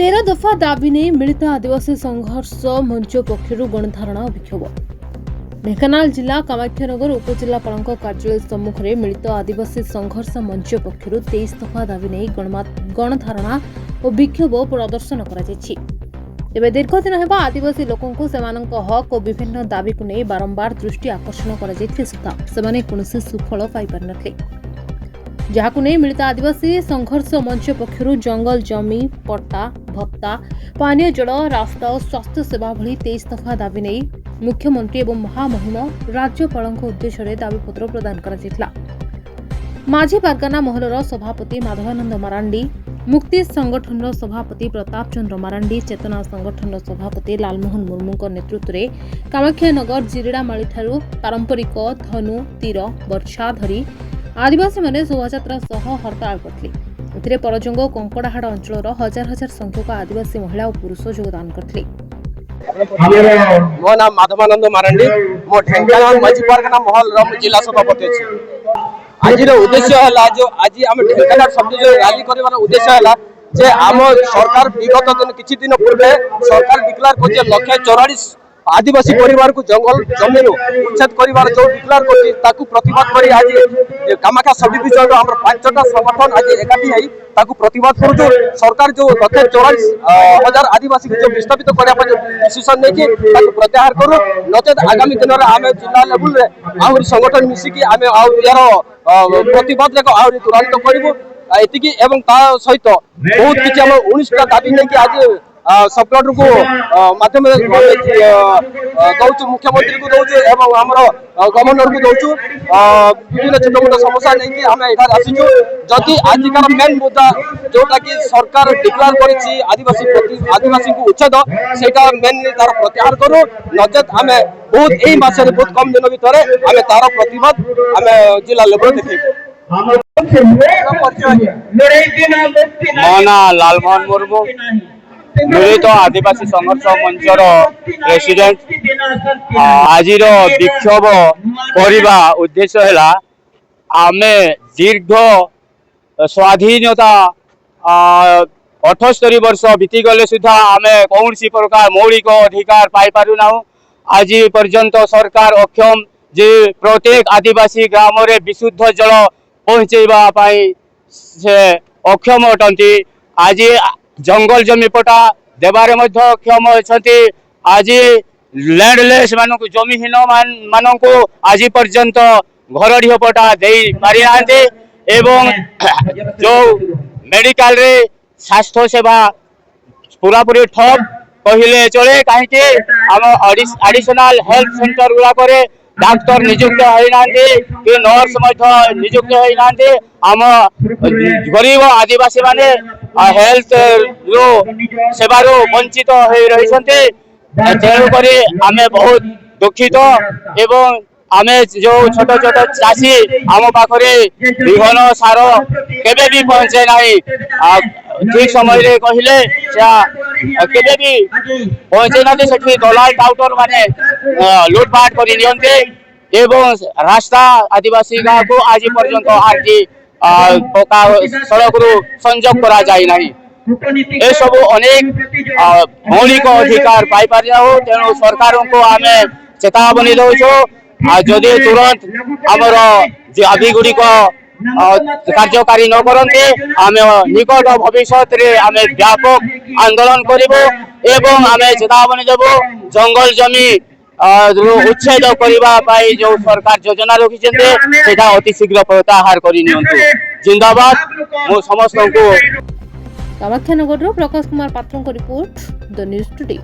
13 दफा दाबी नहीं मिलित आदिवासी संघर्ष मंच पक्षर गणधारणा विक्षोभ। ढेंकानाल जिला कामाख्यानगर उपजिलापाल कार्यालय सम्मुख में मिलित आदिवासी संघर्ष मंच पक्षर 23 दफा दाबी नहीं गणधारणा और विक्षोभ प्रदर्शन कर दीर्घ दिन है आदिवासी लोकों हक और विभिन्न दाबी को नहीं बारंबार दृष्टि आकर्षण कर सुफल पाई पारि नथिले। जहां नहीं मिलित आदिवासी संघर्ष मंच पक्षर जंगल जमी पट्टा भत्ता पानीय जल रास्ता और स्वास्थ्य सेवा भली 23 दफा दाबी नहीं मुख्यमंत्री एवं महामहिम राज्यपाल उद्देश्य दाबीपत्र प्रदान कर माझी पारगाना महलर सभापति माधवानंद मारांडी, मुक्ति संगठन सभापति प्रताप चंद्र मारांडी, चेतना संगठन सभापति लालमोहन मुर्मू नेतृत्व में कामाख्यानगर जिरिडामाळी ठारू पारंपरिक धनु तीर वर्षा धरी आदिवासी माने शोभायात्रा सह हड़ताल करथिले। परजंग कंकड़ाहाड़ अंचल हजार हजार संख्यक आदिवासी महिला और पुरुष योगदान करथिले। मो नाम माधवानंद मारांडी, मो ढेंकानाल माझी पारगाना महल जिला सभापति अछि। आज उद्देश्य है जो आज आम ढेंकानाल शब्द जो रैली कर उद्देश्य है जे आम सरकार विगत दिन किछि दिन पूर्वे सरकार डिक्लेयर कर 144 आदिवासी परिवार को जंगल जमीन उच्छेद कर जो डिक्लेयर कर प्रतिवाद कर आज कामाख्या सब डिविजन आम 5टा संगठन आज एकाठी है प्रतिवाद करूँ। सरकार जो 144,000 आदिवासी को जो विस्थापित करने डिसीजन नहीं प्रत्याहार करूँ नचेत आगामी दिन में आम जिला लेवल आहरी संगठन मिसिकी आम यार प्रतिवाद आहरी त्वरान्वित करूँ एति एवं सहित बहुत किसी आम 19टा दाबी नहीं आज सब कलेक्टर को माध्यम दौचु मुख्यमंत्री को दौचु एवं आमर गवर्नर को दौचु विभिन्न छोट मोट समस्या नहीं आम यहाँ आसीचु। जदि आजिकार मेन मुद्दा जोटा कि सरकार डिक्लेयर करी आदिवासी को उच्छेद से मेन तार प्रत्याहार करूँ नचेत आम बहुत यही मसरे बहुत कम दिन भितर आम तार प्रतिवाद आम जिला लेवल देखो। मो ना लालमोहन मुर्मू मिलित आदिवासी संघर्ष मंचर प्रेसिडेंट। आज विक्षोभ करने उद्देश्य है आम दीर्घ स्वाधीनता 78 वर्ष बीतीगले सुधा आम कौन सी प्रकार मौलिक अधिकार पाई पारुना। आज पर्यंत सरकार अक्षम जे प्रत्येक आदिवासी ग्राम रे विशुद्ध जल पहुँचेबा से अक्षम अटंती। आज जंगल जमी पटा देवारे क्षम अच्छा। आज लैंडलेस मानक जमीहीन मानक आज पर्यंत घर पटा दे पारि नांती एवं जो मेडिकल रे स्वास्थ्य सेवा पूरा पूरी ठप कहले चले कहीं आम एडिशनल हेल्थ सेंटर गुड़ा डाक्तर नियुक्त होना कि नर्स नियुक्त होना। आम गरीब आदिवासी माने हेल्थ रो सेवार वंचित हो रही। तेणुक आम बहुत दुखित एवं आम जो छोट छोट चाषी आम पाखे विहन सार केबे भी पहुंचे ना ठीक समय कहले केबे भी पहुंचे ना से दलाल टाउटर माने लुटपाट कर एवं रास्ता आदिवासी गाँव को आज पर्यंत आरटी पका सड़क संजोग करा जाए ना। ये सब अनेक मौलिक अधिकार पाई पारि ना। तेणु सरकार को आम चेतावनी दौचु जदि तुरंत आमर दाबी गुड़िक कार्यकारी न करते आम निकट भविष्य आम व्यापक आंदोलन करूँ एवं आम चेतावनी देवु जंगल जमी उच्छेद करने जो सरकार योजना रखी अति शीघ्र प्रत्याहार कर जिंदाबाद। मु समस्त को कामाख्यानगर प्रकाश कुमार पात्र रिपोर्ट द न्यूज टुडे।